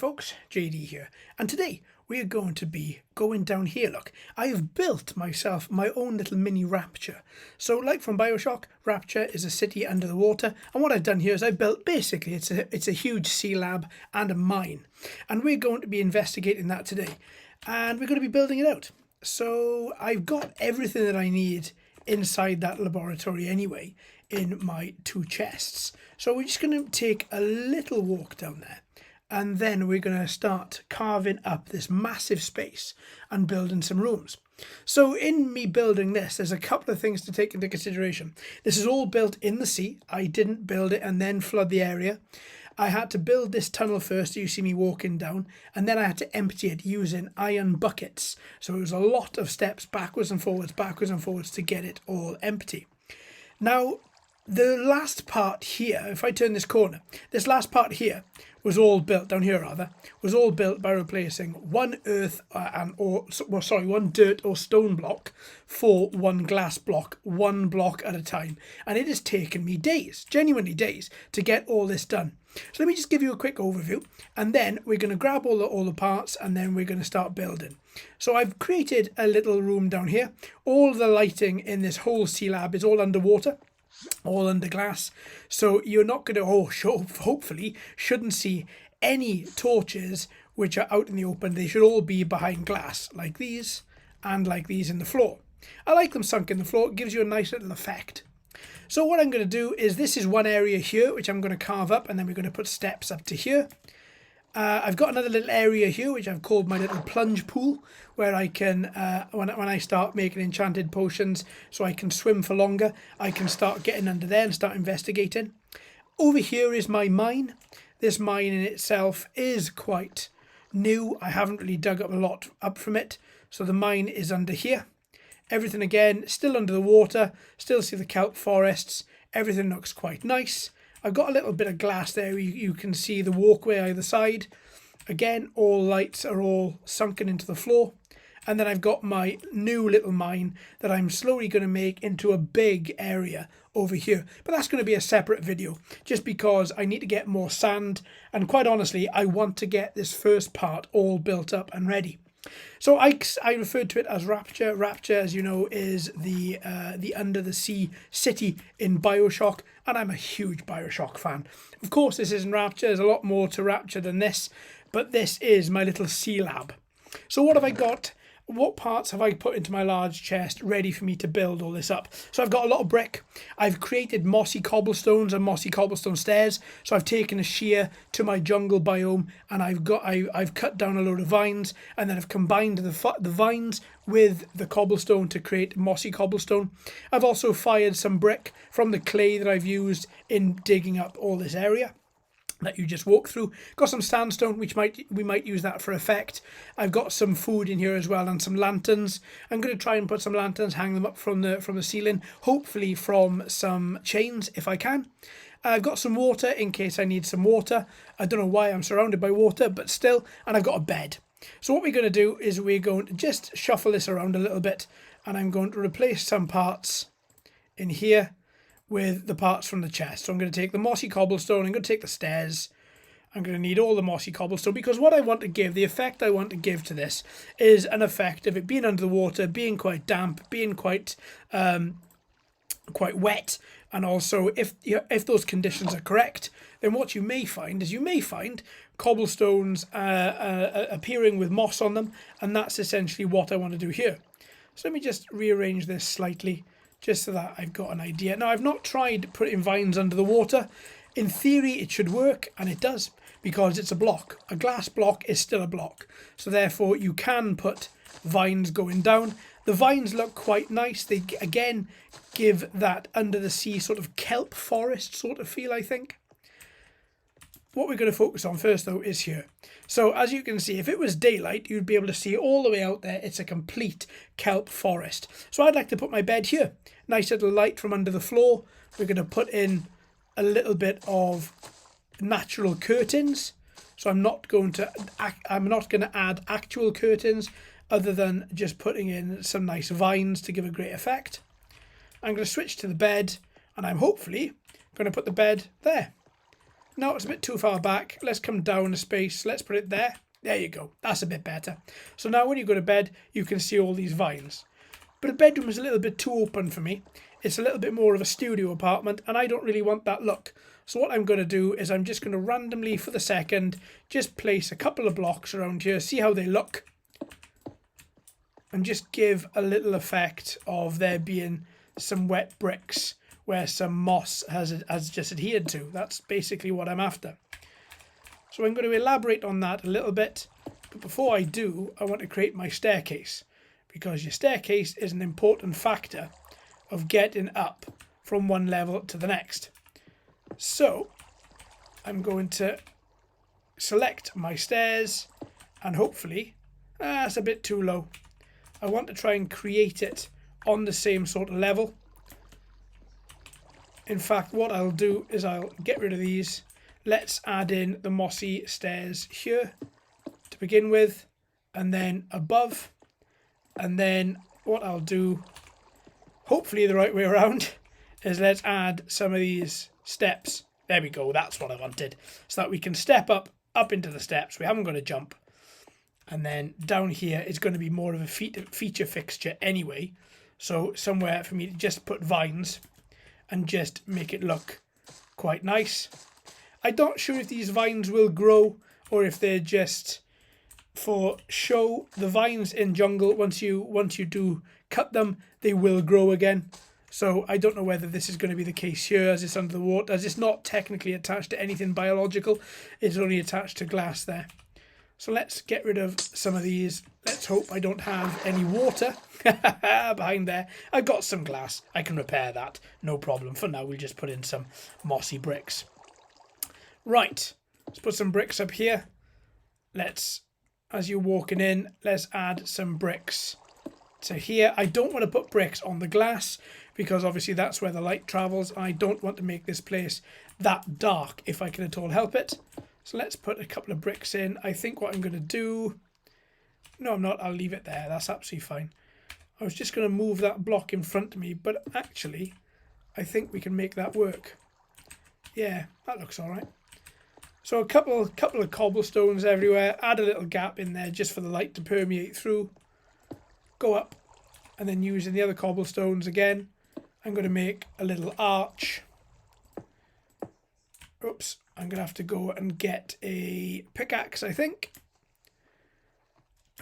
folks, JD here, and today we are going to be going down here. Look, I have built myself my own little mini Rapture. So like from Bioshock, Rapture is a city under the water, and what I've done here is I built, basically it's a huge sea lab and a mine, and we're going to be investigating that today, and we're going to be building it out. So I've got everything that I need inside that laboratory anyway in my two chests. So we're just going to take a little walk down there, and then we're going to start carving up this massive space and building some rooms. So in me building this, there's a couple of things to take into consideration. This is all built in the sea. I didn't build it and then flood the area. I had to build this tunnel first, you see me walking down, and then I had to empty it using iron buckets. So it was a lot of steps backwards and forwards to get it all empty. Now, the last part here, if I turn this corner, this last part here was all built, down here rather, was all built by replacing one one dirt or stone block for one glass block, one block at a time. And it has taken me days, genuinely days, to get all this done. So let me just give you a quick overview, and then we're going to grab all the parts, and then we're going to start building. So I've created a little room down here. All the lighting in this whole sea lab is all underwater, all under glass, so you're not going to, hopefully, shouldn't see any torches which are out in the open. They should all be behind glass, like these, and like these in the floor. I like them sunk in the floor. It gives you a nice little effect. So what I'm going to do is, this is one area here which I'm going to carve up, and then we're going to put steps up to here. I've got another little area here which I've called my little plunge pool, where I can, when I start making enchanted potions so I can swim for longer, I can start getting under there and start investigating. Over here is my mine. This mine in itself is quite new. I haven't really dug up a lot up from it, so the mine is under here. Everything again still under the water, still see the kelp forests. Everything looks quite nice. I've got a little bit of glass there. You can see the walkway either side. Again, all lights are all sunken into the floor. And then I've got my new little mine that I'm slowly going to make into a big area over here. But that's going to be a separate video, just because I need to get more sand. And quite honestly, I want to get this first part all built up and ready. So I referred to it as Rapture. Rapture, as you know, is the under the sea city in Bioshock, and I'm a huge Bioshock fan. Of course, this isn't Rapture. There's a lot more to Rapture than this, but this is my little sea lab. So what have I got? What parts have I put into my large chest ready for me to build all this up? So I've got a lot of brick. I've created mossy cobblestones and mossy cobblestone stairs. So I've taken a shear to my jungle biome, and I've cut down a load of vines, and then I've combined the vines with the cobblestone to create mossy cobblestone. I've also fired some brick from the clay that I've used in digging up all this area that you just walk through. Got some sandstone, which we might use that for effect. I've got some food in here as well, and some lanterns. I'm going to try and put some lanterns, hang them up from the ceiling, hopefully from some chains if I can. I've got some water in case I need some water. I don't know why I'm surrounded by water, but still. And I've got a bed. So what we're going to do is we're going to just shuffle this around a little bit, and I'm going to replace some parts in here with the parts from the chest. So I'm going to take the mossy cobblestone, I'm going to take the stairs. I'm going to need all the mossy cobblestone, because what I want to give, the effect I want to give to this, is an effect of it being under the water, being quite damp, being quite wet, and also if those conditions are correct, then what you may find is cobblestones appearing with moss on them, and that's essentially what I want to do here. So let me just rearrange this slightly, just so that I've got an idea. Now, I've not tried putting vines under the water. In theory, it should work, and it does, because it's a block. A glass block is still a block. So therefore, you can put vines going down. The vines look quite nice. They, again, give that under the sea sort of kelp forest sort of feel, I think. What we're going to focus on first, though, is here. So as you can see, if it was daylight, you'd be able to see all the way out there. It's a complete kelp forest. So I'd like to put my bed here. Nice little light from under the floor. We're going to put in a little bit of natural curtains. So I'm not going to add actual curtains, other than just putting in some nice vines to give a great effect. I'm going to switch to the bed, and I'm hopefully going to put the bed there. No, it's a bit too far back. Let's come down a space. Let's put it there. There you go. That's a bit better. So now when you go to bed, you can see all these vines. But a bedroom is a little bit too open for me. It's a little bit more of a studio apartment, and I don't really want that look. So what I'm going to do is I'm just going to randomly, for the second, just place a couple of blocks around here, see how they look, and just give a little effect of there being some wet bricks where some moss has just adhered to. That's basically what I'm after. So I'm going to elaborate on that a little bit, but before I do, I want to create my staircase, because your staircase is an important factor of getting up from one level to the next. So I'm going to select my stairs, and hopefully, that's a bit too low. I want to try and create it on the same sort of level. In fact, what I'll do is I'll get rid of these. Let's add in the mossy stairs here to begin with, and then above. And then what I'll do, hopefully the right way around, is let's add some of these steps. There we go, that's what I wanted. So that we can step up into the steps. We haven't got to jump. And then down here is going to be more of a feature fixture anyway. So somewhere for me to just put vines and just make it look quite nice. I'm not sure if these vines will grow or if they're just for show. The vines in jungle, once you do cut them, they will grow again. So I don't know whether this is going to be the case here, as it's under the water, as it's not technically attached to anything biological. It's only attached to glass there. So let's get rid of some of these. Let's hope I don't have any water behind there. I've got some glass. I can repair that. No problem. For now, we'll just put in some mossy bricks. Right. Let's put some bricks up here. Let's, as you're walking in, let's add some bricks to here. I don't want to put bricks on the glass because obviously that's where the light travels. I don't want to make this place that dark if I can at all help it. So let's put a couple of bricks in. I think what I'm going to do... No, I'm not. I'll leave it there. That's absolutely fine. I was just going to move that block in front of me, but actually, I think we can make that work. Yeah, that looks all right. So a couple of cobblestones everywhere. Add a little gap in there just for the light to permeate through. Go up, and then using the other cobblestones again, I'm going to make a little arch. Oops. I'm going to have to go and get a pickaxe, I think.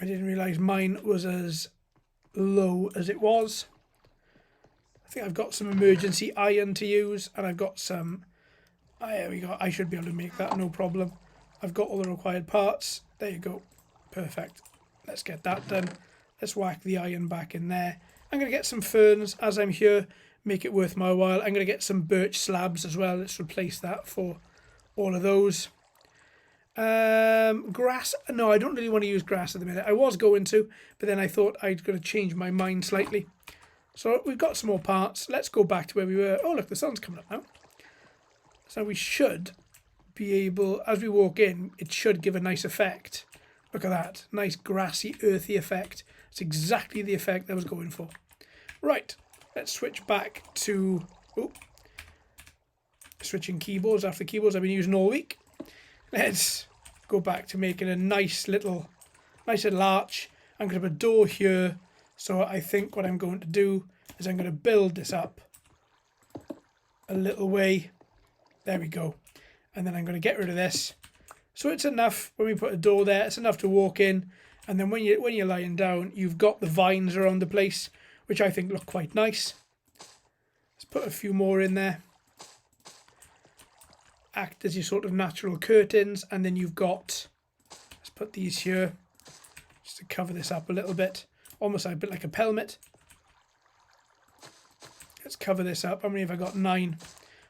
I didn't realise mine was as low as it was. I think I've got some emergency iron to use, and I've got some... Oh, there we go. I should be able to make that, no problem. I've got all the required parts. There you go. Perfect. Let's get that done. Let's whack the iron back in there. I'm going to get some ferns as I'm here. Make it worth my while. I'm going to get some birch slabs as well. Let's replace that for... all of those. Grass. No, I don't really want to use grass at the minute. I was going to, but then I thought I'd going to change my mind slightly. So we've got some more parts. Let's go back to where we were. Oh, look, the sun's coming up now. So we should be able, as we walk in, it should give a nice effect. Look at that. Nice grassy, earthy effect. It's exactly the effect I was going for. Right. Let's switch back to... Oh. Switching keyboards after keyboards I've been using all week. Let's go back to making a nice little arch. I'm going to put a door here. So I think what I'm going to do is I'm going to build this up a little way. There we go. And then I'm going to get rid of this. So it's enough when we put a door there. It's enough to walk in. And then when you're lying down, you've got the vines around the place, which I think look quite nice. Let's put a few more in there. Act as your sort of natural curtains, and then you've got, let's put these here just to cover this up a little bit, almost a bit like a pelmet. Let's cover this up. How many have I got? 9. I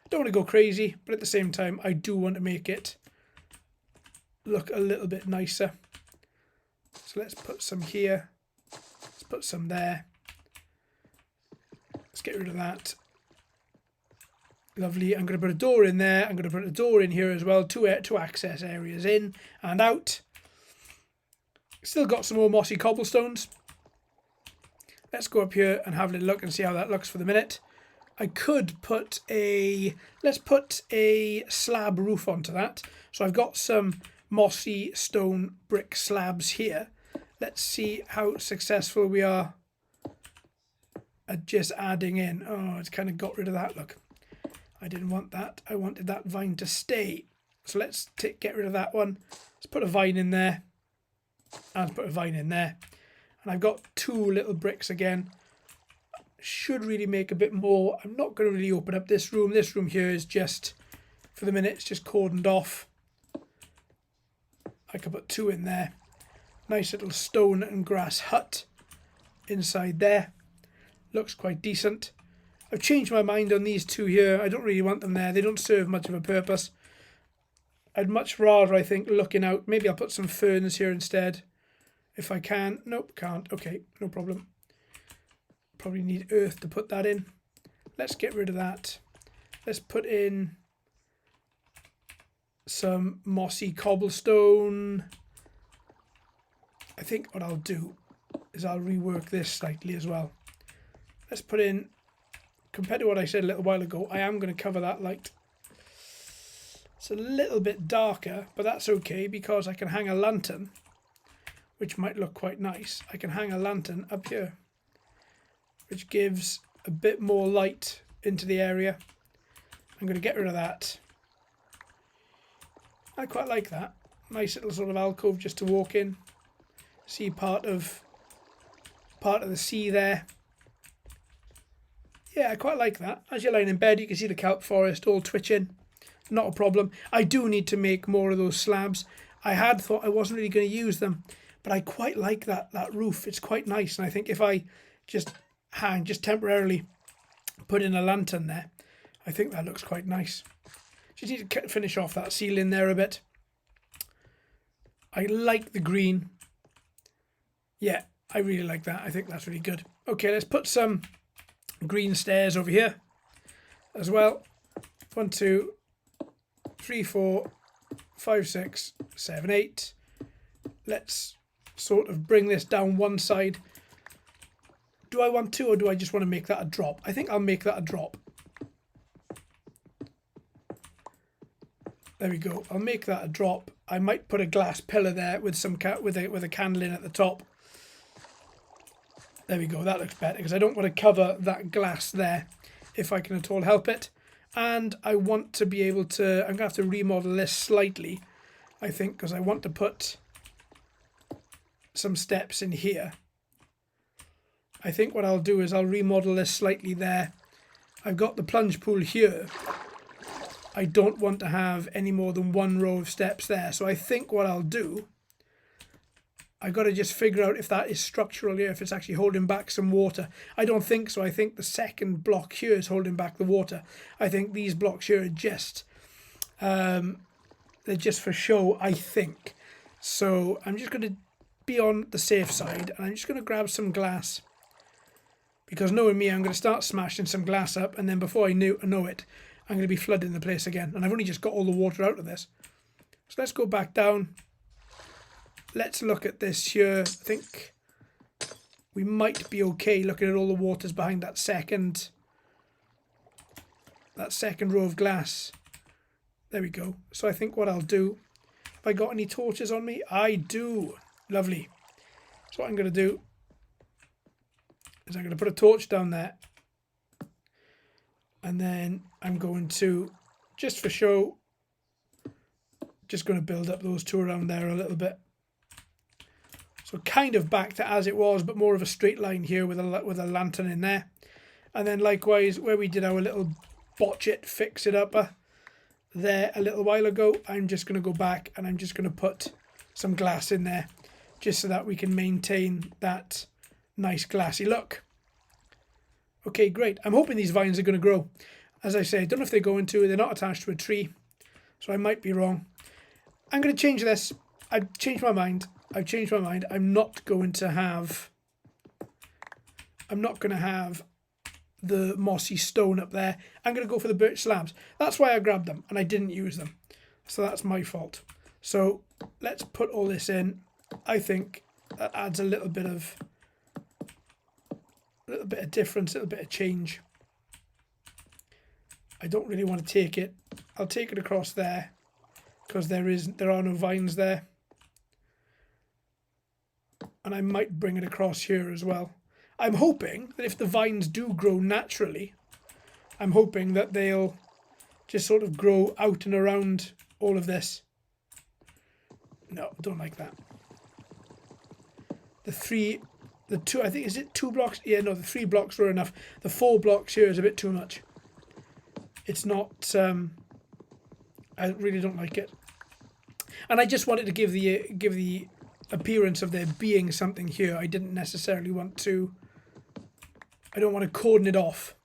don't want to go crazy, but at the same time I do want to make it look a little bit nicer. So let's put some here, let's put some there, let's get rid of that. Lovely. I'm going to put a door in there. I'm going to put a door in here as well. Two access areas in and out. Still got some more mossy cobblestones. Let's go up here and have a little look and see how that looks for the minute. I could put let's put a slab roof onto that. So I've got some mossy stone brick slabs here. Let's see how successful we are at just adding in. Oh, it's kind of got rid of that, look. I didn't want that. I wanted that vine to stay. So let's get rid of that one. Let's put a vine in there. And put a vine in there. And I've got 2 little bricks again. Should really make a bit more. I'm not going to really open up this room. This room here is just, for the minute, it's just cordoned off. I could put 2 in there. Nice little stone and grass hut inside there. Looks quite decent. I've changed my mind on these 2 here. I don't really want them there. They don't serve much of a purpose. I'd much rather, I think, looking out. Maybe I'll put some ferns here instead. If I can. Nope, can't. Okay, no problem. Probably need earth to put that in. Let's get rid of that. Let's put in some mossy cobblestone. I think what I'll do is I'll rework this slightly as well. Let's put in, compared to what I said a little while ago, I am going to cover that light. It's a little bit darker, but that's okay because I can hang a lantern, which might look quite nice. I can hang a lantern up here, which gives a bit more light into the area. I'm going to get rid of that. I quite like that. Nice little sort of alcove just to walk in. See part of the sea there. Yeah, I quite like that. As you're lying in bed, you can see the kelp forest all twitching. Not a problem. I do need to make more of those slabs. I had thought I wasn't really going to use them, but I quite like that roof. It's quite nice, and I think if I just temporarily put in a lantern there, I think that looks quite nice. Just need to finish off that ceiling there a bit. I like the green. Yeah, I really like that. I think that's really good. Okay, let's put some green stairs over here as well. 1, 2, 3, 4, 5, 6, 7, 8. Let's sort of bring this down one side. Do I want to, or do I just want to make that a drop? I think I'll make that a drop. There we go. I'll make that a drop. I might put a glass pillar there with some with a candle in at the top. There we go. That looks better because I don't want to cover that glass there if I can at all help it. And I want to be able to, I'm going to have to remodel this slightly, I think, because I want to put some steps in here. I think what I'll do is I'll remodel this slightly there. I've got the plunge pool here. I don't want to have any more than 1 row of steps there. So I think what I'll do, I've got to just figure out if that is structural here, if it's actually holding back some water. I don't think so. I think the second block here is holding back the water. I think these blocks here are just, they're just for show, I think. So I'm just going to be on the safe side, and I'm just going to grab some glass. Because knowing me, I'm going to start smashing some glass up, and then before I know it, I'm going to be flooding the place again. And I've only just got all the water out of this. So let's go back down. Let's look at this here. I think we might be okay looking at all the waters behind that second row of glass. There we go. So I think what I'll do, have I got any torches on me? I do. Lovely. So what I'm going to do is I'm going to put a torch down there. And then I'm going to, just for show, just going to build up those 2 around there a little bit. So kind of back to as it was, but more of a straight line here with a lantern in there. And then likewise, where we did our little botch it, fix it up there a little while ago, I'm just going to go back and I'm just going to put some glass in there, just so that we can maintain that nice glassy look. Okay, great. I'm hoping these vines are going to grow. As I say, I don't know if they're going to. They're not attached to a tree, so I might be wrong. I'm going to change this. I've changed my mind. I'm not going to have the mossy stone up there. I'm going to go for the birch slabs. That's why I grabbed them, and I didn't use them. So that's my fault. So let's put all this in. I think that adds a little bit of difference, a little bit of change. I don't really want to take it. I'll take it across there because there are no vines there. And I might bring it across here as well. I'm hoping that if the vines do grow naturally, I'm hoping that they'll just sort of grow out and around all of this. No, don't like that. The two, I think, is it 2 blocks? Yeah, no, the 3 blocks were enough. The 4 blocks here is a bit too much. It's not, I really don't like it. And I just wanted to give the appearance of there being something here. I didn't necessarily want to, I don't want to cordon it off.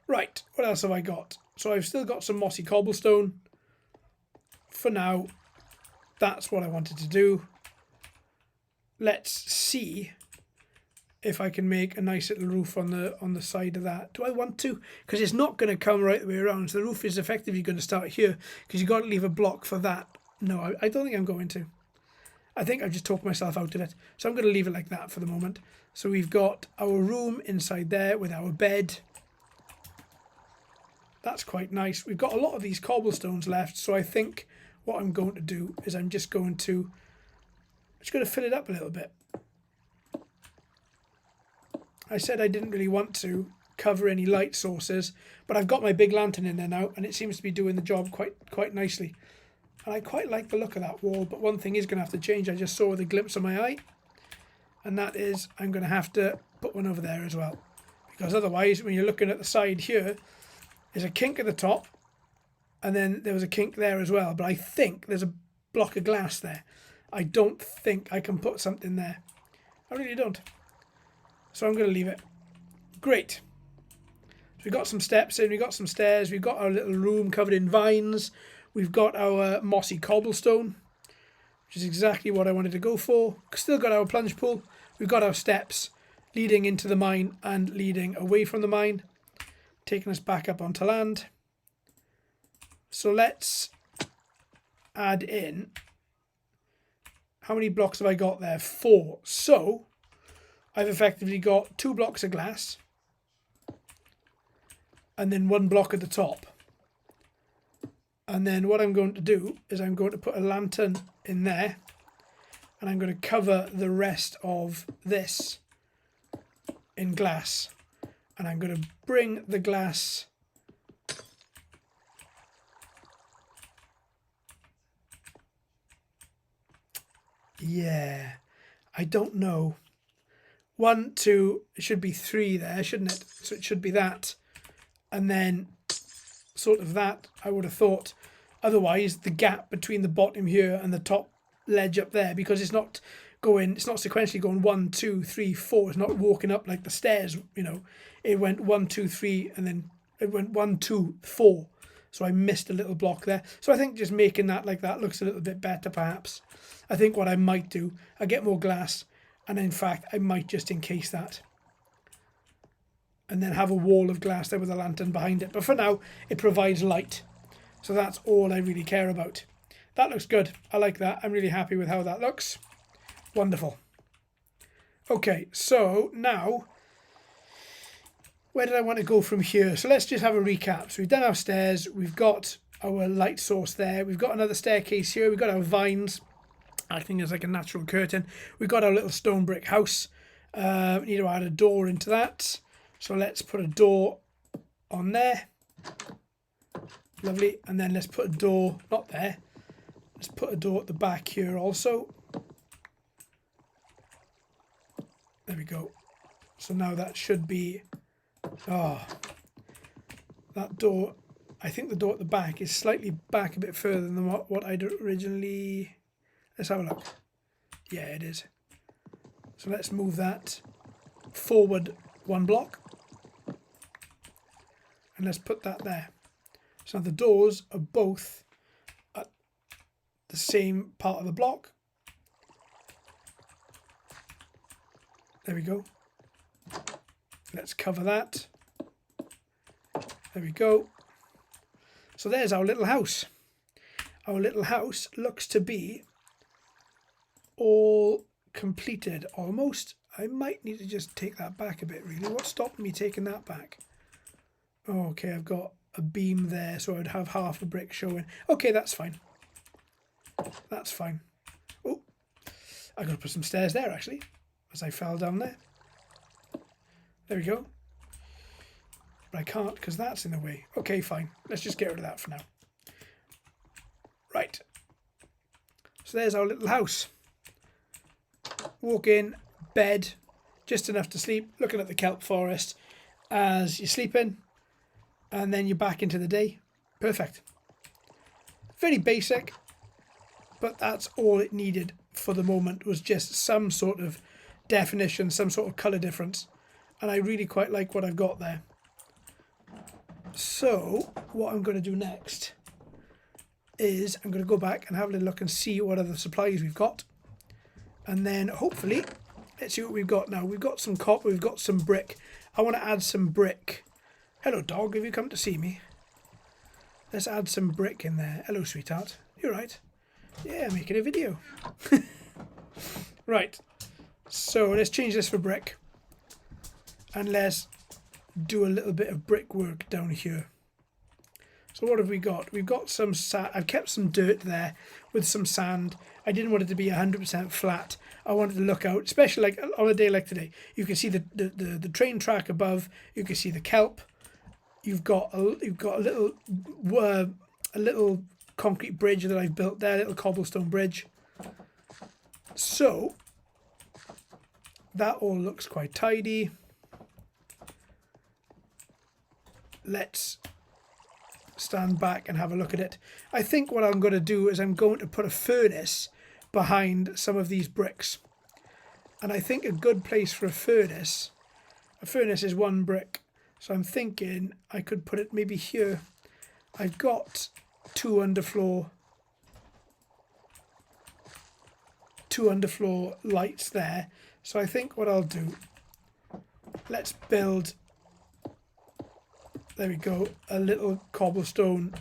Right, what else have I got? So I've still got some mossy cobblestone. For now, that's what I wanted to do. Let's see if I can make a nice little roof on the side of that. Do I want to? Because it's not going to come right the way around. So the roof is effectively going to start here because you've got to leave a block for that. No, I don't think I'm going to. I think I've just talked myself out of it. So I'm going to leave it like that for the moment. So we've got our room inside there with our bed. That's quite nice. We've got a lot of these cobblestones left. So I think what I'm going to do is I'm just going to fill it up a little bit. I said I didn't really want to cover any light sources, but I've got my big lantern in there now, and it seems to be doing the job quite nicely. And I quite like the look of that wall, but one thing is going to have to change. I just saw with a glimpse of my eye, and that is I'm going to have to put one over there as well. Because otherwise, when you're looking at the side here, there's a kink at the top, and then there was a kink there as well. But I think there's a block of glass there. I don't think I can put something there. I really don't. So I'm going to leave it. Great. So we've got some steps in, we've got some stairs, we've got our little room covered in vines, we've got our mossy cobblestone, which is exactly what I wanted to go for. Still got our plunge pool, we've got our steps leading into the mine and leading away from the mine, taking us back up onto land. So let's add in, how many blocks have I got there? 4. So I've effectively got 2 blocks of glass and then 1 block at the top. And then what I'm going to do is I'm going to put a lantern in there and I'm going to cover the rest of this in glass. And I'm going to bring the glass I don't know. 1, 2, it should be 3 there, shouldn't it? So it should be that. And then sort of that, I would have thought. Otherwise, the gap between the bottom here and the top ledge up there, because it's not sequentially going 1, 2, 3, 4. It's not walking up like the stairs, you know. It went 1, 2, 3, and then it went 1, 2, 4. So I missed a little block there. So I think just making that like that looks a little bit better, perhaps. I think what I might do, I get more glass, and in fact, I might just encase that. And then have a wall of glass there with a lantern behind it. But for now, it provides light. So that's all I really care about. That looks good. I like that. I'm really happy with how that looks. Wonderful. Okay, so now, where did I want to go from here? So let's just have a recap. So we've done our stairs. We've got our light source there. We've got another staircase here. We've got our vines acting as like a natural curtain. We've got our little stone brick house. We need to add a door into that. So let's put a door on there. Lovely. And then let's put a door, not there. Let's put a door at the back here also. There we go. So now that should be, that door, I think the door at the back is slightly back a bit further than what I'd originally, let's have a look. Yeah, it is. So let's move that forward 1 block. And let's put that there. So the doors are both at the same part of the block. There we go. Let's cover that. There we go. So there's our little house. Our little house looks to be all completed almost. I might need to just take that back a bit really. What's stopping me taking that back? Oh, okay, I've got a beam there, so I'd have half a brick showing. Okay, that's fine. That's fine. Oh, I got to put some stairs there, actually, as I fell down there. There we go. But I can't because that's in the way. Okay, fine. Let's just get rid of that for now. Right. So there's our little house. Walk in, bed, just enough to sleep, looking at the kelp forest as you're sleeping, and then you're back into the day. Perfect. Very basic, but that's all it needed for the moment, was just some sort of definition, some sort of colour difference. And I really quite like what I've got there. So what I'm going to do next is I'm going to go back and have a little look and see what other supplies we've got. And then hopefully, let's see what we've got now. We've got some copper, we've got some brick. I want to add some brick. Hello dog, have you come to see me? Let's add some brick in there. Hello sweetheart, you're right. Yeah, making a video. Right, so let's change this for brick. And let's do a little bit of brickwork down here. So what have we got? We've got some sand. I've kept some dirt there with some sand. I didn't want it to be 100% flat. I wanted to look out, especially like on a day like today. You can see the train track above. You can see the kelp. You've got a little concrete bridge that I've built there, a little cobblestone bridge. So that all looks quite tidy. Let's stand back and have a look at it. I think what I'm going to do is I'm going to put a furnace behind some of these bricks. And I think a good place for a furnace is one brick. So I'm thinking I could put it maybe here. I've got two underfloor lights there. So I think what I'll do, let's build, there we go, a little cobblestone,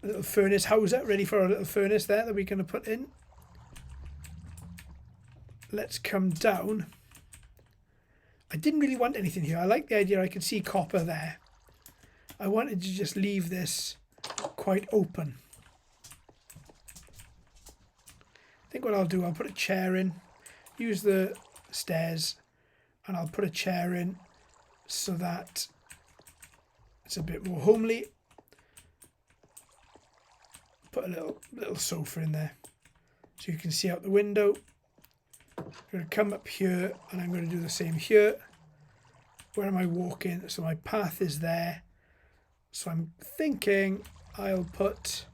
a little furnace houser, ready for a little furnace there that we're going to put in. Let's come down. I didn't really want anything here. I like the idea I could see copper there. I wanted to just leave this quite open. I think what I'll do, I'll put a chair in, use the stairs, and I'll put a chair in so that it's a bit more homely. Put a little sofa in there so you can see out the window. I'm going to come up here and I'm going to do the same here. Where am I walking? So my path is there. So I'm thinking I'll put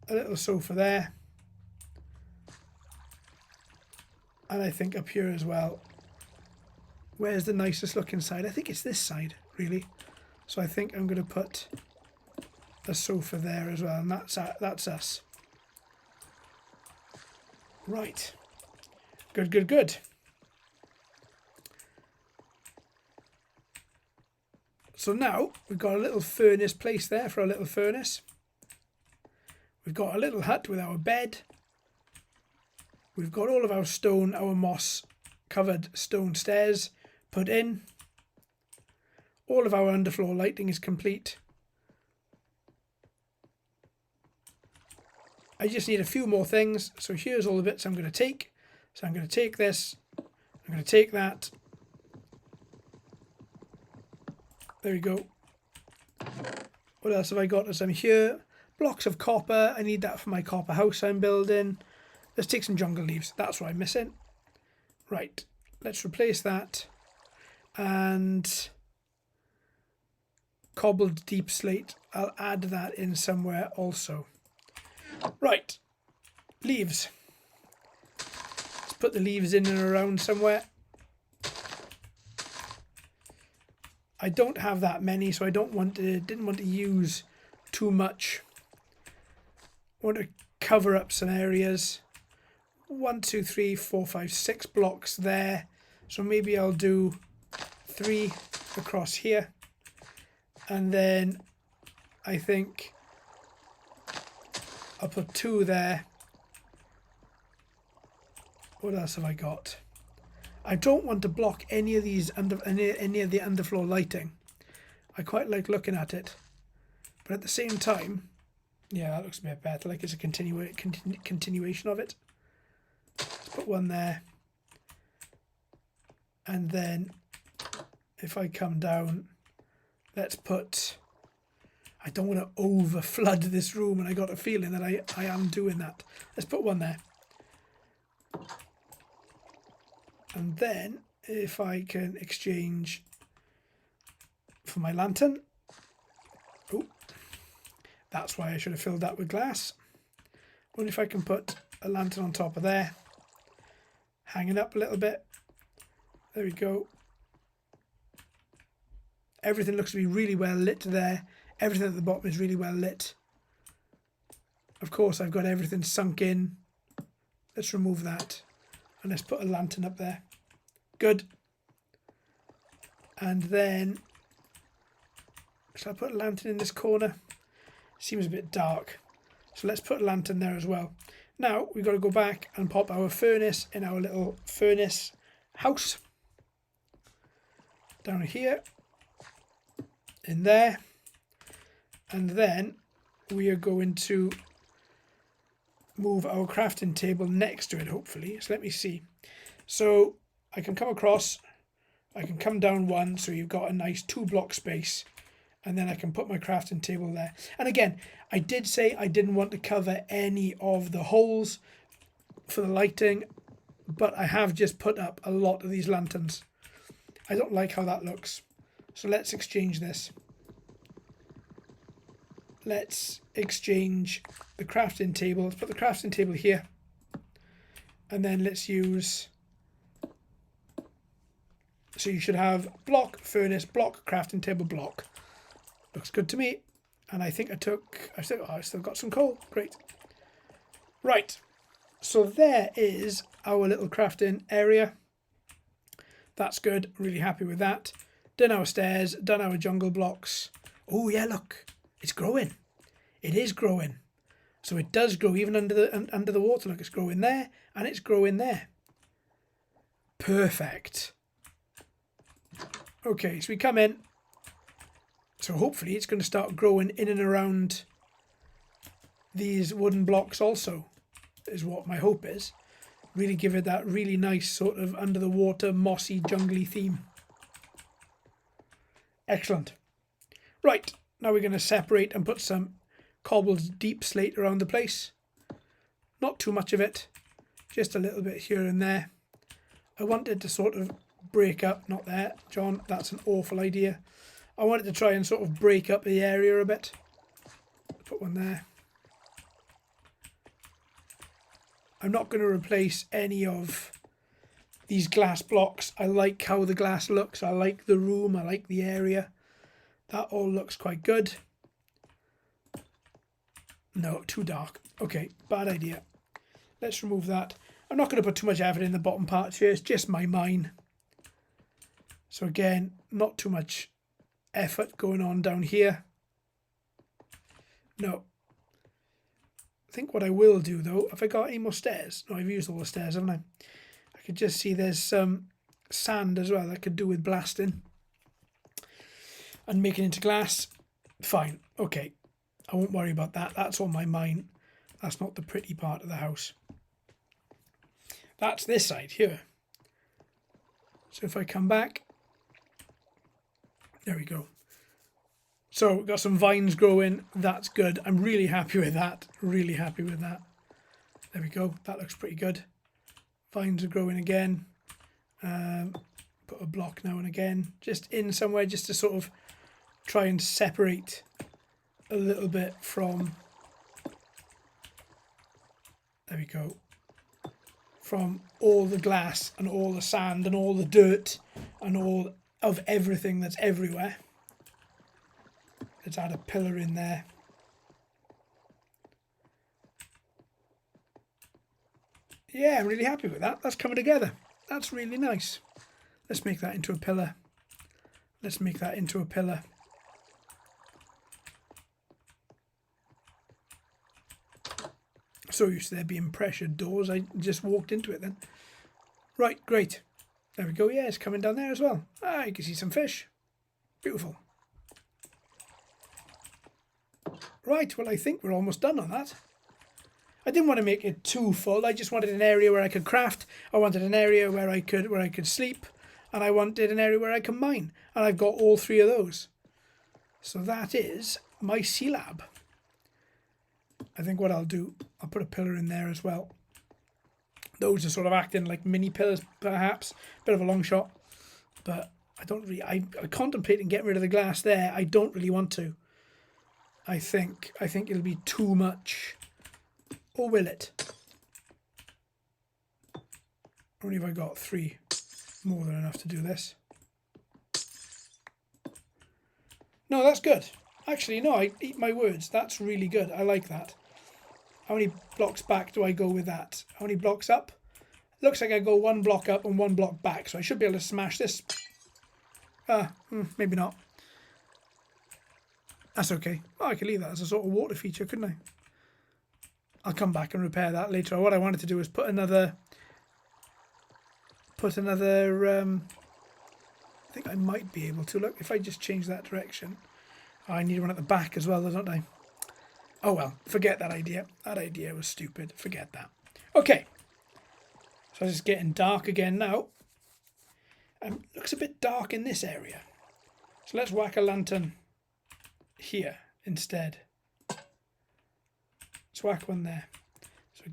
a little sofa there. And I think up here as well. Where's the nicest looking side? I think it's this side, really. So I think I'm going to put a sofa there as well. And that's us. Right. Good, good, good. So now we've got a little furnace place there for a little furnace. We've got a little hut with our bed. We've got all of our stone, our moss covered stone stairs put in. All of our underfloor lighting is complete. I just need a few more things. So here's all the bits I'm going to take. So I'm going to take this. I'm going to take that. There we go. What else have I got as I'm here? Blocks of copper. I need that for my copper house I'm building. Let's take some jungle leaves. That's what I'm missing. Right. Let's replace that. And cobbled deep slate. I'll add that in somewhere also. Right, leaves. Let's put the leaves in and around somewhere. I don't have that many, so I didn't want to use too much. I want to cover up some areas. 1, 2, 3, 4, 5, 6 blocks there. So maybe I'll do 3 across here. And then I think I'll put 2 there. What else have I got? I don't want to block any of these any of the underfloor lighting. I quite like looking at it, but at the same time, yeah, that looks a bit better. Like it's a continuation of it. Let's put one there, and then if I come down, let's put. I don't want to over flood this room, and I got a feeling that I am doing that. Let's put one there. And then if I can exchange for my lantern. Oh, that's why I should have filled that with glass. Wonder if I can put a lantern on top of there, hanging up a little bit. There we go. Everything looks to be really well lit there. Everything at the bottom is really well lit. Of course, I've got everything sunk in. Let's remove that. And let's put a lantern up there. Good. And then, shall I put a lantern in this corner? Seems a bit dark. So let's put a lantern there as well. Now, we've got to go back and pop our furnace in our little furnace house. Down here. In there. And then we are going to move our crafting table next to it, hopefully. So let me see. So I can come across, I can come down one, so you've got a nice 2-block space, and then I can put my crafting table there. And again, I did say I didn't want to cover any of the holes for the lighting, but I have just put up a lot of these lanterns. I don't like how that looks. So let's exchange this. Let's exchange the crafting table. Let's put the crafting table here. And then let's use... So you should have block, furnace, block, crafting table, block. Looks good to me. And I think I still got some coal. Great. Right. So there is our little crafting area. That's good. Really happy with that. Done our stairs, done our jungle blocks. Oh yeah, look. It's growing. It is growing. So it does grow even under the water. Look, it's growing there and it's growing there. Perfect. Okay, so we come in. So hopefully it's going to start growing in and around these wooden blocks also, is what my hope is. Really give it that really nice sort of under the water, mossy, jungly theme. Excellent. Right. Now we're going to separate and put some cobbled deep slate around the place. Not too much of it, just a little bit here and there. I wanted to sort of break up, not there, John, that's an awful idea. I wanted to try and sort of break up the area a bit. Put one there. I'm not going to replace any of these glass blocks. I like how the glass looks. I like the room. I like the area. That all looks quite good. No, too dark. Okay, bad idea. Let's remove that. I'm not going to put too much effort in the bottom parts here. It's just my mine. So again, not too much effort going on down here. No. I think what I will do though, have I got any more stairs? No, I've used all the stairs, haven't I? I could just see there's some sand as well I could do with blasting. And make it into glass. Fine. Okay. I won't worry about that. That's on my mine. That's not the pretty part of the house. That's this side here. So if I come back. There we go. So we've got some vines growing. That's good. I'm really happy with that. Really happy with that. There we go. That looks pretty good. Vines are growing again. Put a block now and again. Just in somewhere just to sort of try and separate a little bit from, there we go, from all the glass and all the sand and all the dirt and all of everything that's everywhere. Let's add a pillar in there. Yeah, I'm really happy with that. That's coming together. That's really nice. Let's make that into a pillar. Let's make that into a pillar. So used to there being pressured doors, I just walked into it then. Right, great. There we go. Yeah, it's coming down there as well. Ah, you can see some fish. Beautiful. Right, well, I think we're almost done on that. I didn't want to make it too full. I just wanted an area where I could craft. I wanted an area where I could sleep, and I wanted an area where I could mine. And I've got all three of those. So that is my sea lab. I think what I'll do, I'll put a pillar in there as well. Those are sort of acting like mini pillars, perhaps. Bit of a long shot, but I don't really. I'm contemplating getting rid of the glass there. I don't really want to. I think it'll be too much. Or will it? Only have I got 3. More than enough to do this. No, that's good. Actually, no, I eat my words. That's really good. I like that. How many blocks back do I go with that? How many blocks up? Looks like I go 1 block up and 1 block back, so I should be able to smash this. Maybe not. That's okay. Oh, I could leave that as a sort of water feature, couldn't I? I'll come back and repair that later. What I wanted to do was put another. I think I might be able to. Look, if I just change that direction. Oh, I need one at the back as well, don't I? Oh well, forget that idea. That idea was stupid. Forget that. Okay. So it's getting dark again now. Looks a bit dark in this area. So let's whack a lantern here instead. Let's whack one there. So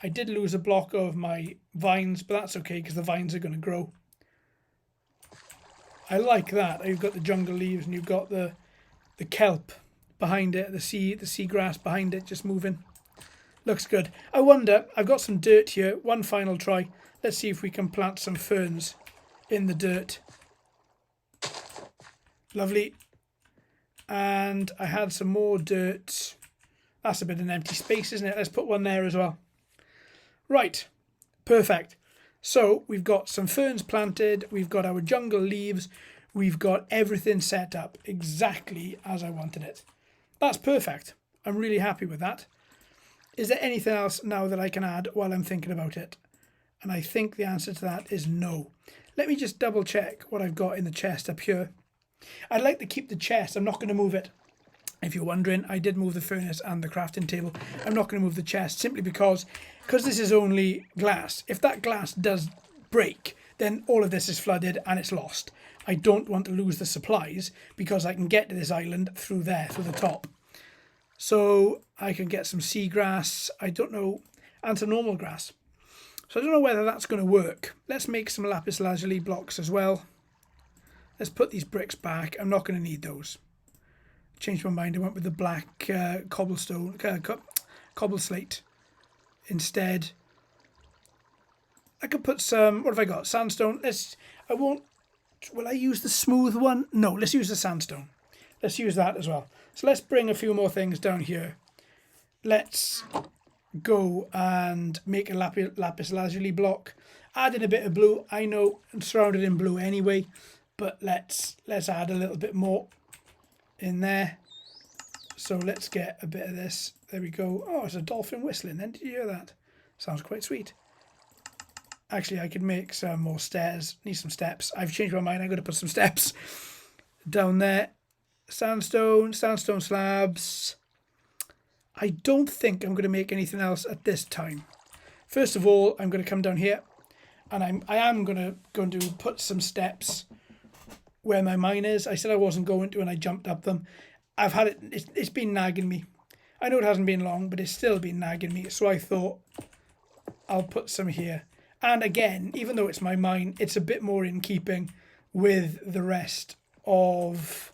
I did lose a block of my vines, but that's okay because the vines are going to grow. I like that. You've got the jungle leaves and you've got the kelp behind it, the sea grass behind it just moving. Looks good. I wonder, I've got some dirt here. One final try. Let's see if we can plant some ferns in the dirt. Lovely. And I had some more dirt. That's a bit of an empty space, isn't it? Let's put one there as well. Right. Perfect. So we've got some ferns planted. We've got our jungle leaves. We've got everything set up exactly as I wanted it. That's perfect. I'm really happy with that. Is there anything else now that I can add while I'm thinking about it? And I think the answer to that is no. Let me just double check what I've got in the chest up here. I'd like to keep the chest. I'm not going to move it. If you're wondering, I did move the furnace and the crafting table. I'm not going to move the chest simply because this is only glass. If that glass does break, then all of this is flooded and it's lost. I don't want to lose the supplies because I can get to this island through there, through the top. So I can get some seagrass, I don't know, and some normal grass. So I don't know whether that's going to work. Let's make some lapis lazuli blocks as well. Let's put these bricks back. I'm not going to need those. Changed my mind. I went with the black cobblestone, cobble slate instead. I could put some. What have I got? Sandstone. Will I use the smooth one? No. Let's use the sandstone. Let's use that as well. So let's bring a few more things down here. Let's go and make a lapis lazuli block. Add in a bit of blue. I know I'm surrounded in blue anyway, but let's add a little bit more in there. So let's get a bit of this. There we go. Oh, it's a dolphin whistling then. Did you hear that? Sounds quite sweet. Actually, I could make some more stairs. Need some steps. I've changed my mind. I'm going to put some steps down there. Sandstone slabs. I don't think I'm going to make anything else at this time. First of all, I'm going to come down here and I am going to put some steps where my mine is. I said I wasn't going to and I jumped up them. I've had it's been nagging me. I know it hasn't been long, but it's still been nagging me. So I thought I'll put some here. And again, even though it's my mine, it's a bit more in keeping with the rest of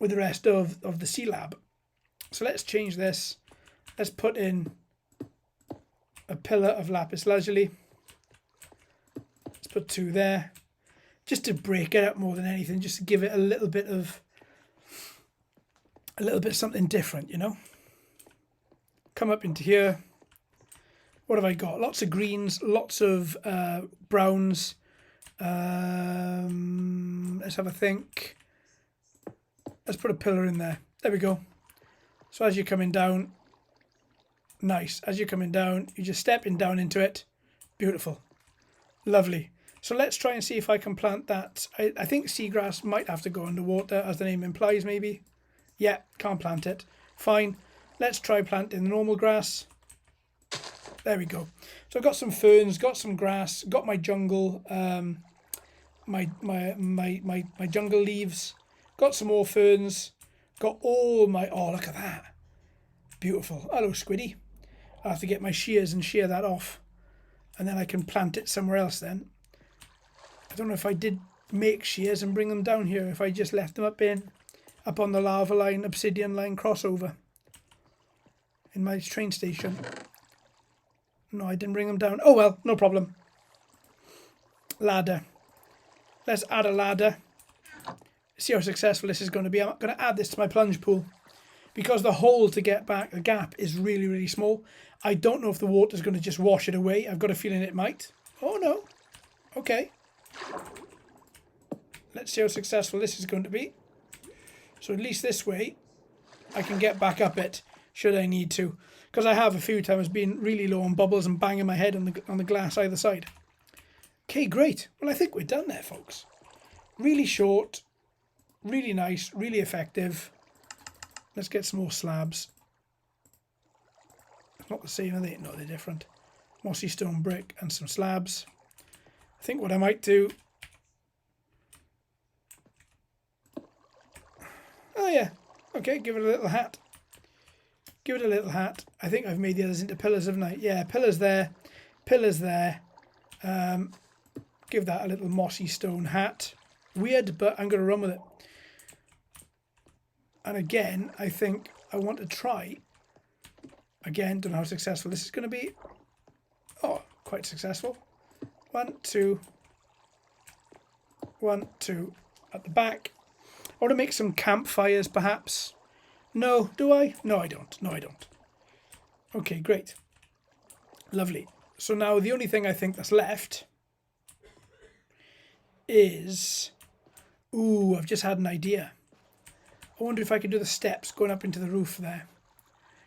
the sea lab. So let's change this. Let's put in a pillar of lapis lazuli. Let's put 2 there. Just to break it up more than anything, just to give it a little bit something different, you know. Come up into here. What have I got? Lots of greens, lots of browns. Let's have a think. Let's put a pillar in there. There we go. So as you're coming down, nice. As you're coming down, you're just stepping down into it. Beautiful. Lovely. So let's try and see if I can plant that. I think seagrass might have to go underwater, as the name implies, maybe. Yeah, can't plant it. Fine. Let's try planting the normal grass. There we go. So I've got some ferns, got some grass, got my jungle, my jungle leaves, got some more ferns, got all my... Oh, look at that. Beautiful. Hello, Squiddy. I'll have to get my shears and shear that off. And then I can plant it somewhere else then. I don't know if I did make shears and bring them down here, if I just left them up on the lava line, obsidian line crossover in my train station. No, I didn't bring them down. Oh well, no problem. Ladder. Let's add a ladder. See how successful this is going to be. I'm going to add this to my plunge pool because the hole to get back, the gap, is really, really small. I don't know if the water is going to just wash it away. I've got a feeling it might. Oh no. Okay. Let's see how successful this is going to be. So at least this way I can get back up it should I need to. Because I have a few times been really low on bubbles and banging my head on the glass either side. Okay, great. Well, I think we're done there, folks. Really short, really nice, really effective. Let's get some more slabs. It's not the same, are they? No, they're different. Mossy stone brick and some slabs. I think what I might do... Oh, yeah. Okay, give it a little hat. Give it a little hat. I think I've made the others into pillars, haven't I? Yeah, pillars there. Pillars there. Give that a little mossy stone hat. Weird, but I'm going to run with it. And again, I think I want to try. Again, don't know how successful this is going to be. Oh, quite successful. 1, 2. 1, 2 at the back. I want to make some campfires, perhaps. No, do I? No, I don't. No, I don't. Okay, great. Lovely. So now the only thing I think that's left is... Ooh, I've just had an idea. I wonder if I could do the steps going up into the roof there.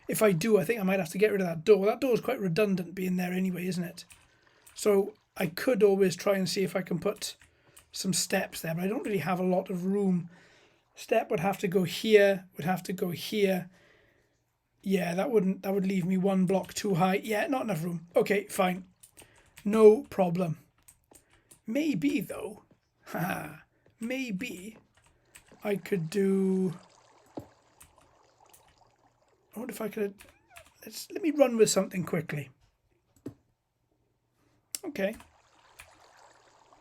If I do, I think I might have to get rid of that door. That door is quite redundant being there anyway, isn't it? So I could always try and see if I can put some steps there, but I don't really have a lot of room. Step would have to go here, would have to go here. Yeah, that would leave me one block too high. Yeah, not enough room. Okay, fine. No problem. Maybe though, maybe I could do... I wonder if I could... Let me run with something quickly. Okay.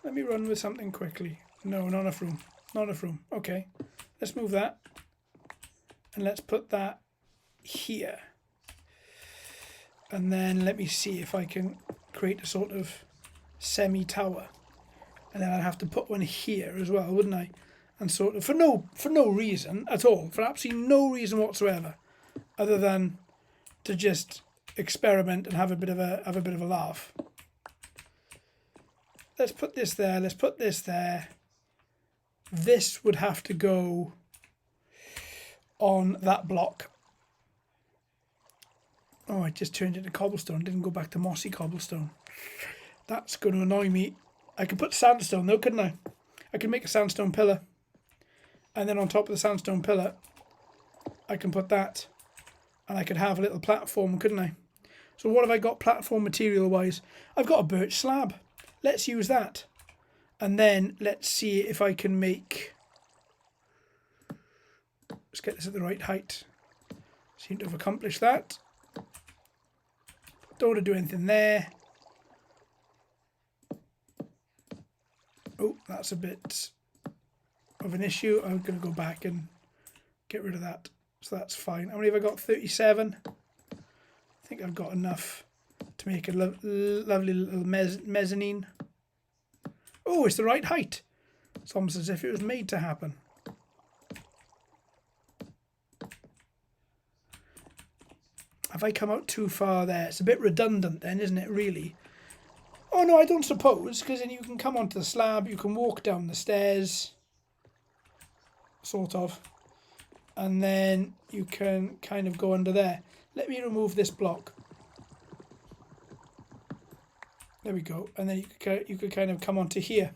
Let me run with something quickly. No, not enough room. Not enough room. Okay. Let's move that. And let's put that here. And then let me see if I can create a sort of semi-tower. And then I'd have to put one here as well, wouldn't I? And sort of for no reason at all, for absolutely no reason whatsoever, other than to just experiment and have a bit of a laugh. Let's put this there. Let's put this there. This would have to go on that block. Oh, I just turned it to cobblestone. Didn't go back to mossy cobblestone. That's going to annoy me. I could put sandstone though, couldn't I? I could make a sandstone pillar. And then on top of the sandstone pillar, I can put that. And I could have a little platform, couldn't I? So what have I got platform material-wise? I've got a birch slab. Let's use that. And then let's see if I can make... Let's get this at the right height. Seem to have accomplished that. Don't want to do anything there. Oh, that's a bit of an issue. I'm going to go back and get rid of that. So that's fine. How many have I got? 37. I think I've got enough to make a lovely little mezzanine. Oh, it's the right height. It's almost as if it was made to happen. Have I come out too far there? It's a bit redundant then, isn't it, really? Oh, no, I don't suppose, because then you can come onto the slab, you can walk down the stairs, sort of, and then you can kind of go under there. Let me remove this block. There we go. And then you could kind of come onto here.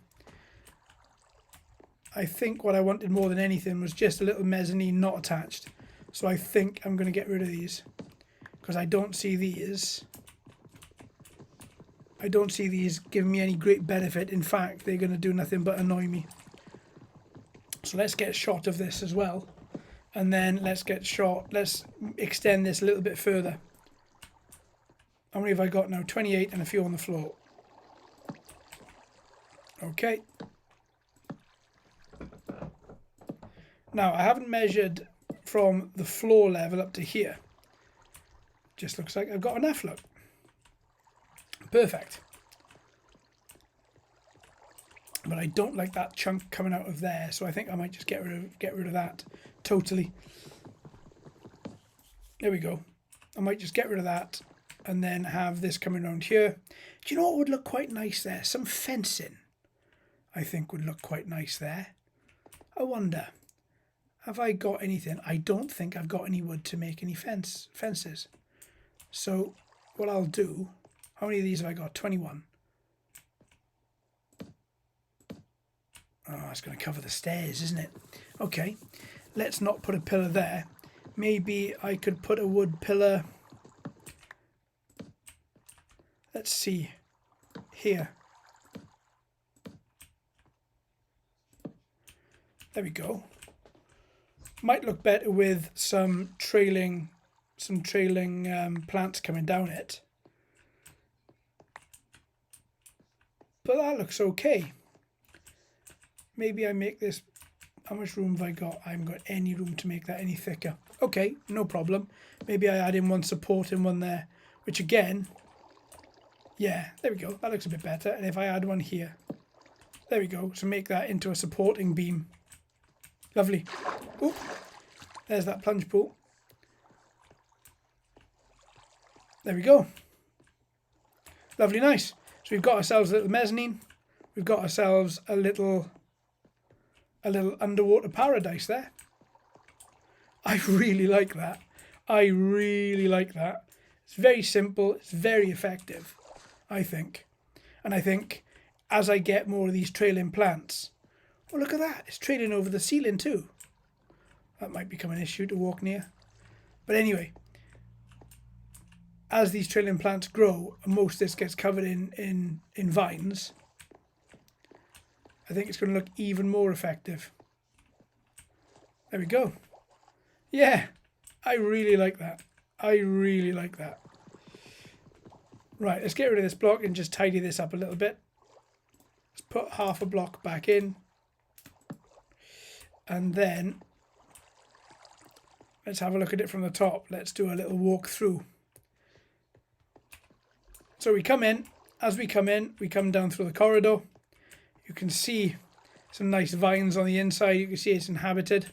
I think what I wanted more than anything was just a little mezzanine not attached. So I think I'm going to get rid of these, because I don't see these giving me any great benefit. In fact, they're going to do nothing but annoy me. So let's get a shot of this as well. And then let's extend this a little bit further. How many have I got now? 28 and a few on the floor. Okay. Now, I haven't measured from the floor level up to here. Just looks like I've got enough, look. Perfect. But I don't like that chunk coming out of there, so I think I might just get rid of that totally. There we go. I might just get rid of that and then have this coming around here. Do you know what would look quite nice there? Some fencing, I think, would look quite nice there. I wonder, have I got anything? I don't think I've got any wood to make any fences. So what I'll do, how many of these have I got? 21. Oh, that's going to cover the stairs, isn't it? Okay, let's not put a pillar there. Maybe I could put a wood pillar. Let's see, here. There we go. Might look better with some trailing plants coming down it. But that looks okay. Maybe I make this, how much room have I got? I haven't got any room to make that any thicker. Okay, no problem. Maybe I add in one support and one there, which again, yeah, there we go. That looks a bit better. And if I add one here, there we go. So make that into a supporting beam. Lovely. Oh, there's that plunge pool. There we go. Lovely, nice. So we've got ourselves a little mezzanine. We've got ourselves a little underwater paradise there. I really like that. I really like that. It's very simple. It's very effective, I think. And I think as I get more of these trailing plants, oh, look at that. It's trailing over the ceiling too. That might become an issue to walk near. But anyway, as these trailing plants grow and most of this gets covered in vines, I think it's going to look even more effective. There we go. Yeah, I really like that. I really like that. Right, let's get rid of this block and just tidy this up a little bit. Let's put half a block back in. And then let's have a look at it from the top. Let's do a little walk through. So we come in. As we come in, we come down through the corridor. You can see some nice vines on the inside. You can see it's inhabited.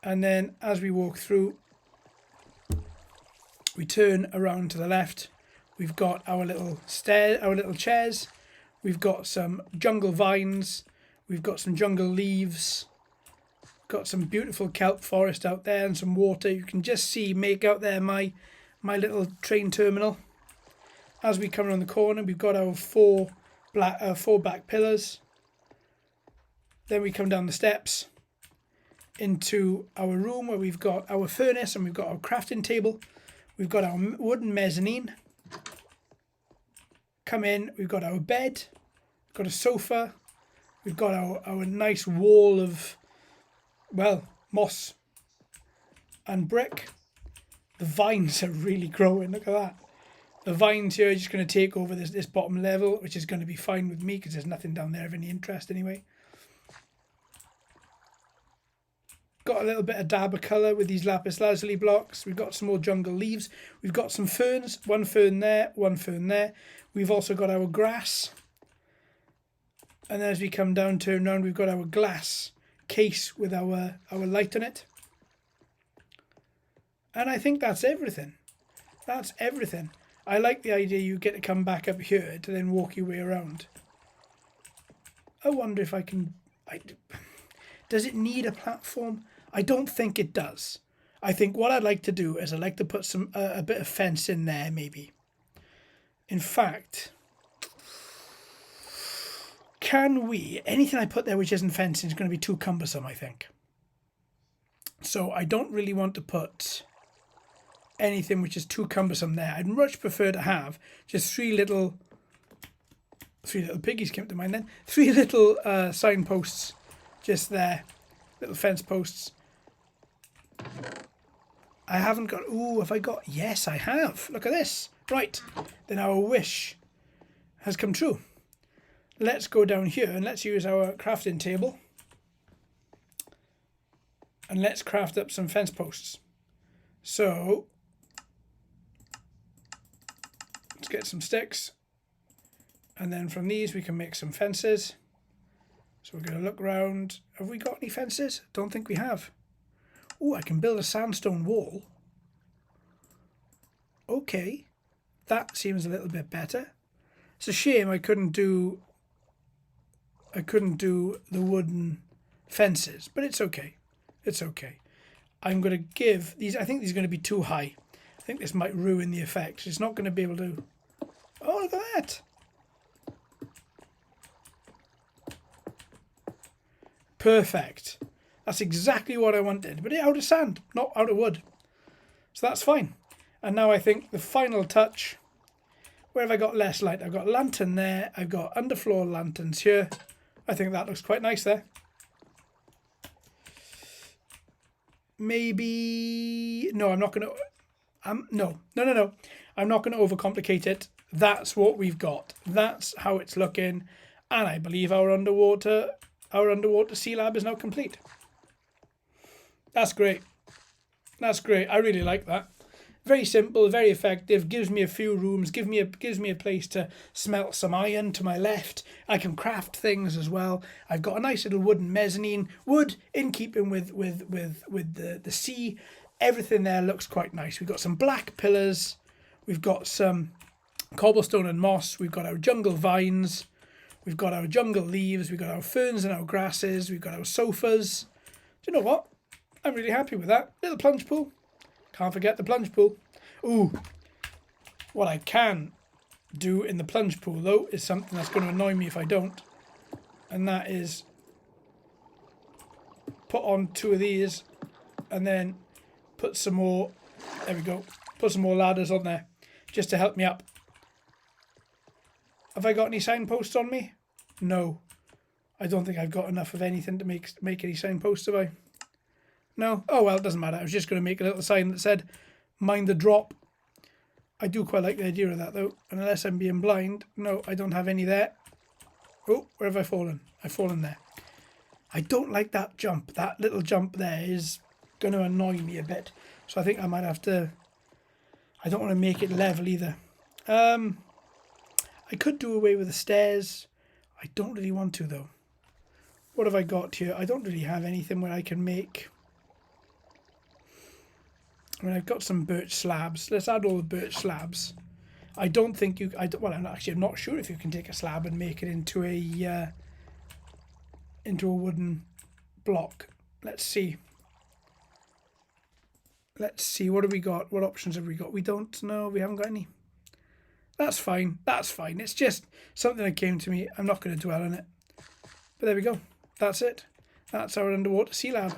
And then as we walk through, we turn around to the left. We've got our little chairs. We've got some jungle vines. We've got some jungle leaves. Got some beautiful kelp forest out there and some water. You can just see, make out there my little train terminal. As we come around the corner, we've got our four back pillars. Then we come down the steps into our room where we've got our furnace and we've got our crafting table. We've got our wooden mezzanine. Come in, we've got our bed, we've got a sofa, we've got our nice wall of, well, moss and brick. The vines are really growing, look at that. The vines here are just going to take over this bottom level, which is going to be fine with me because there's nothing down there of any interest anyway. Got a little bit of dab of colour with these lapis lazuli blocks. We've got some more jungle leaves. We've got some ferns. One fern there, one fern there. We've also got our grass. And then as we come down, turn around, we've got our glass case with our light on it. And I think that's everything. That's everything. I like the idea you get to come back up here to then walk your way around. I wonder if I can... Does it need a platform? I don't think it does. I think what I'd like to do is I'd like to put a bit of fence in there maybe. In fact, can we... Anything I put there which isn't fencing is going to be too cumbersome, I think. So I don't really want to put anything which is too cumbersome there. I'd much prefer to have just three little piggies came to mind then. 3 little signposts just there. Little fence posts. I haven't got... Ooh, have I got... Yes, I have. Look at this. Right. Then our wish has come true. Let's go down here and let's use our crafting table. And let's craft up some fence posts. So, let's get some sticks. And then from these we can make some fences. So we're going to look around. Have we got any fences? Don't think we have. Oh, I can build a sandstone wall. Okay. That seems a little bit better. It's a shame I couldn't do the wooden fences, but it's okay. It's okay. I'm going to give these... I think these are going to be too high. I think this might ruin the effect. It's not going to be able to... Oh, look at that. Perfect. That's exactly what I wanted. But out of sand, not out of wood. So that's fine. And now I think the final touch... Where have I got less light? I've got a lantern there. I've got underfloor lanterns here. I think that looks quite nice there. Maybe... No, I'm not going to... No. I'm not going to overcomplicate it. That's what we've got. That's how it's looking. And I believe our underwater sea lab is now complete. That's great. That's great. I really like that. Very simple, very effective, gives me a few rooms, gives me a place to smelt some iron to my left. I can craft things as well. I've got a nice little wooden mezzanine. Wood in keeping with the sea. Everything there looks quite nice. We've got some black pillars. We've got some cobblestone and moss. We've got our jungle vines. We've got our jungle leaves. We've got our ferns and our grasses. We've got our sofas. Do you know what? I'm really happy with that. Little plunge pool. Can't forget the plunge pool. Ooh, what I can do in the plunge pool, though, is something that's going to annoy me if I don't. And that is put on 2 of these and then put some more, there we go, put some more ladders on there just to help me up. Have I got any signposts on me? No. I don't think I've got enough of anything to make any signposts, have I? No? Oh, well, it doesn't matter. I was just going to make a little sign that said, mind the drop. I do quite like the idea of that, though. And unless I'm being blind, no, I don't have any there. Oh, where have I fallen? I've fallen there. I don't like that jump. That little jump there is going to annoy me a bit. So I think I might have to... I don't want to make it level either. I could do away with the stairs. I don't really want to, though. What have I got here? I don't really have anything where I can make... I mean, I've got some birch slabs. Let's add all the birch slabs. I don't think you... well, I'm not sure if you can take a slab and make it into a wooden block. Let's see. Let's see. What have we got? What options have we got? We don't know. We haven't got any. That's fine. That's fine. It's just something that came to me. I'm not going to dwell on it. But there we go. That's it. That's our underwater sea lab.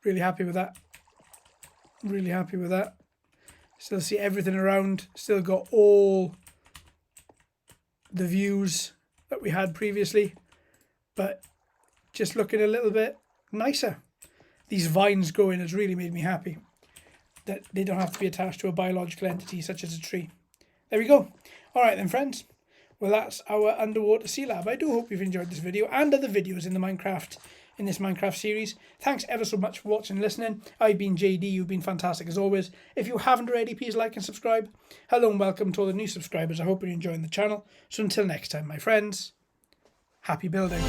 Really happy with that. Really happy with that. Still see everything around. Still got all the views that we had previously. But just looking a little bit nicer. These vines growing has really made me happy. That they don't have to be attached to a biological entity such as a tree. There we go. Alright then, friends. Well, that's our underwater sea lab. I do hope you've enjoyed this video and other videos in this Minecraft series. Thanks ever so much for watching and listening. I've been JD. You've been fantastic as always. If you haven't already, please like and subscribe. Hello and welcome to all the new subscribers. I hope you're enjoying the channel. So until next time, my friends, happy building.